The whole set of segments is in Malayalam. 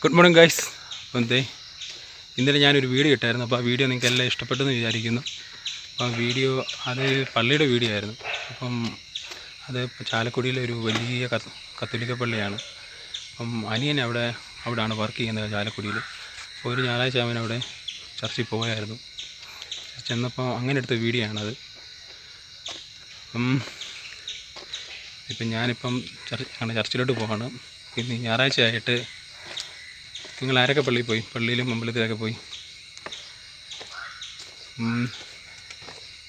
Good morning guys. അപ്പം ഇന്നലെ ഞാനൊരു വീഡിയോ ഇട്ടായിരുന്നു. അപ്പോൾ ആ വീഡിയോ നിങ്ങൾക്ക് എല്ലാം ഇഷ്ടപ്പെട്ടെന്ന് വിചാരിക്കുന്നു. അപ്പോൾ ആ വീഡിയോ അത് പള്ളിയുടെ വീഡിയോ ആയിരുന്നു. അപ്പം അത് ചാലക്കുടിയിലെ ഒരു വലിയ കത്തോലിക്ക പള്ളിയാണ്. അപ്പം അനിയൻ അവിടെയാണ് വർക്ക് ചെയ്യുന്നത് ചാലക്കുടിയിൽ. അപ്പോൾ ഒരു ഞായറാഴ്ച അവൻ അവിടെ ചർച്ചിൽ പോയായിരുന്നു. ചെന്നപ്പോൾ അങ്ങനെ എടുത്ത വീഡിയോ ആണത്. ഇപ്പം ഞാനിപ്പം ചർച്ചിലോട്ട് പോവാണ്. പിന്നെ ഞായറാഴ്ച ആയിട്ട് നിങ്ങൾ ആരൊക്കെ പള്ളിയിൽ പോയി? പള്ളിയിലും അമ്പലത്തിലൊക്കെ പോയി.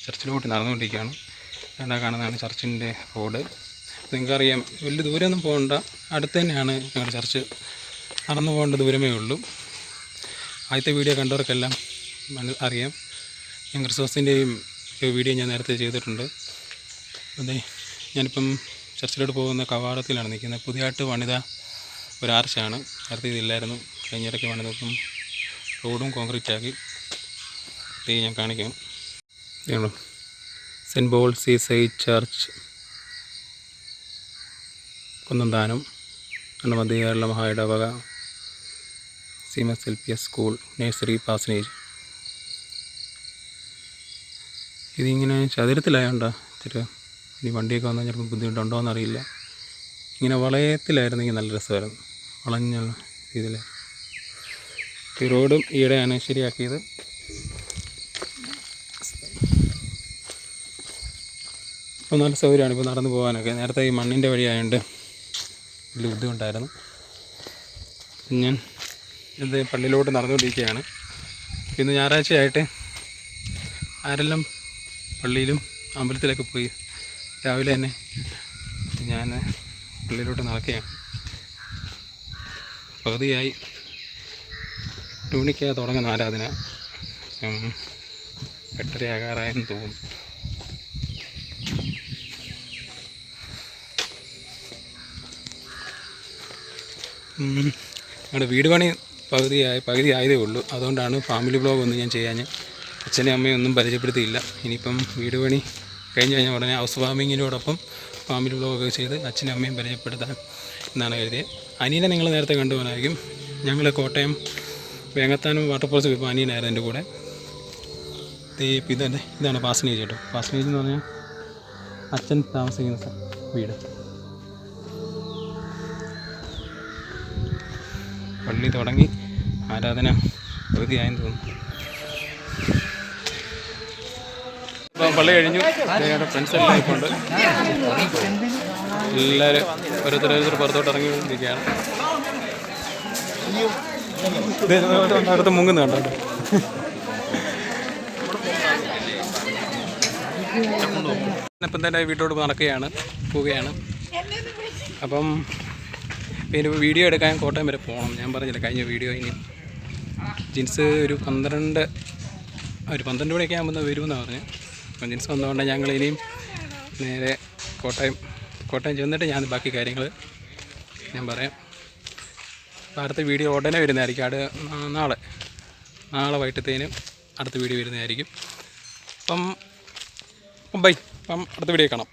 ചർച്ചിലോട്ട് നടന്നുകൊണ്ടിരിക്കുകയാണ്. രണ്ടാ കാണുന്നതാണ് ചർച്ചിൻ്റെ റോഡ്. നിങ്ങൾക്കറിയാം, വലിയ ദൂരമൊന്നും പോകണ്ട, അടുത്ത് തന്നെയാണ് ഞങ്ങളുടെ ചർച്ച്. നടന്നു പോകേണ്ട ദൂരമേ ഉള്ളൂ. ആദ്യത്തെ വീഡിയോ കണ്ടവർക്കെല്ലാം അറിയാം. ഞാൻ ക്രിസ്മസിൻ്റെയും വീഡിയോ ഞാൻ നേരത്തെ ചെയ്തിട്ടുണ്ട്. അതെ, ഞാനിപ്പം ചർച്ചിലോട്ട് പോകുന്ന കവാടത്തിലാണ് നിൽക്കുന്നത്. പുതിയതായിട്ട് പണിത ഒരു ആർച്ചാണ്. നേരത്തെ ഇതില്ലായിരുന്നു. കഴിഞ്ഞിടയ്ക്ക് പണിതപ്പം റോഡും കോൺക്രീറ്റ് ആക്കി. ഞാൻ കാണിക്കാം. St Paul seaside church, Kunnanthanam, മധ്യ കേരള മഹായിടവക, CMS സ്കൂൾ, നഴ്സറി പാസനേജ്. ഇതിങ്ങനെ ചതുരത്തിലായോണ്ടാ ഇച്ചിരി ഇനി വണ്ടിയൊക്കെ വന്നാൽ ചിലപ്പോൾ ബുദ്ധിമുട്ടുണ്ടോ എന്നറിയില്ല. ഇങ്ങനെ വളയത്തിലായിരുന്നെങ്കിൽ നല്ല രസമായിരുന്നു. വളഞ്ഞ ഇതിൽ ഈ റോഡും ഈടെയാണ് ശരിയാക്കിയത്. ഇപ്പോൾ നല്ല സൗകര്യമാണ് ഇപ്പോൾ നടന്നു പോകാനൊക്കെ. നേരത്തെ ഈ മണ്ണിൻ്റെ വഴിയായതുകൊണ്ട് വലിയ ബുദ്ധിമുട്ടായിരുന്നു. ഞാൻ ഇത് പള്ളിയിലോട്ട് നടന്നുകൊണ്ടിരിക്കുകയാണ്. ഇന്ന് ഞായറാഴ്ചയായിട്ട് ആരെല്ലാം പള്ളിയിലും അമ്പലത്തിലൊക്കെ പോയി. രാവിലെ തന്നെ ഞാൻ പള്ളിയിലോട്ട് നടക്കുകയാണ്. പകുതിയായി. 8 മണിക്ക് തുടങ്ങുന്ന ആരാധന. 8:30 ആകാറായെന്ന് തോന്നുന്നു. ഞങ്ങളുടെ വീട് പണി പകുതി ആയതേ ഉള്ളൂ. അതുകൊണ്ടാണ് ഫാമിലി വ്ളോഗ് ഒന്നും ഞാൻ ചെയ്യാൻ. അച്ഛനെയും അമ്മയും ഒന്നും പരിചയപ്പെടുത്തിയില്ല. ഇനിയിപ്പം വീട് പണി കഴിഞ്ഞ് കഴിഞ്ഞാൽ ഉടനെ ഹൗസ് വാമിങ്ങിനോടൊപ്പം ഫാമിലി വ്ളോഗൊക്കെ ചെയ്ത് അച്ഛനും അമ്മയും പരിചയപ്പെടുത്താൻ എന്നാണ് കരുതിയത്. അനിയനെ നിങ്ങൾ നേരത്തെ കണ്ടുപോകാനായിരിക്കും. ഞങ്ങൾ കോട്ടയം വേങ്ങത്താനം വാട്ടർഫോൾസ് പോയപ്പോൾ അനിയനായിരുന്നു എൻ്റെ കൂടെ. ഇതാണ് പാസനേജ് കേട്ടോ. പാസനേജ് എന്ന് പറഞ്ഞാൽ അച്ഛൻ താമസിക്കുന്ന വീട്. പള്ളി തുടങ്ങി ആരാധന പകുതിയായെന്ന് തോന്നുന്നു. ഇപ്പം പള്ളി കഴിഞ്ഞു. ഞങ്ങളുടെ ഫ്രണ്ട്സ് എല്ലാം ഇപ്പോൾ ഉണ്ട്. എല്ലാവരും ഓരോരുത്തർ പുറത്തോട്ട് ഇറങ്ങിയിരിക്കുകയാണ്. അടുത്ത് മുങ്ങുന്നു കണ്ടോ. ഇപ്പം തന്നെ വീട്ടിലോട്ട് പോവുകയാണ്. അപ്പം പിന്നെ വീഡിയോ എടുക്കാൻ കോട്ടയം വരെ പോകണം. ഞാൻ പറഞ്ഞില്ല കഴിഞ്ഞ വീഡിയോ. ഇനി ജിൻസ് ഒരു 12 മണിയൊക്കെ ആകുമ്പോൾ വരുമെന്നാണ് പറഞ്ഞത്. അപ്പം ജിൻസ് വന്നതുകൊണ്ട് ഞങ്ങൾ ഇനിയും നേരെ കോട്ടയം ചെന്നിട്ട് ഞാൻ ബാക്കി കാര്യങ്ങൾ ഞാൻ പറയാം. അടുത്ത വീഡിയോ ഉടനെ വരുന്നതായിരിക്കും. നാളെ വൈകിട്ടത്തേനും അടുത്ത വീഡിയോ വരുന്നതായിരിക്കും. അപ്പം ബൈ. അപ്പം അടുത്ത വീഡിയോ കാണാം.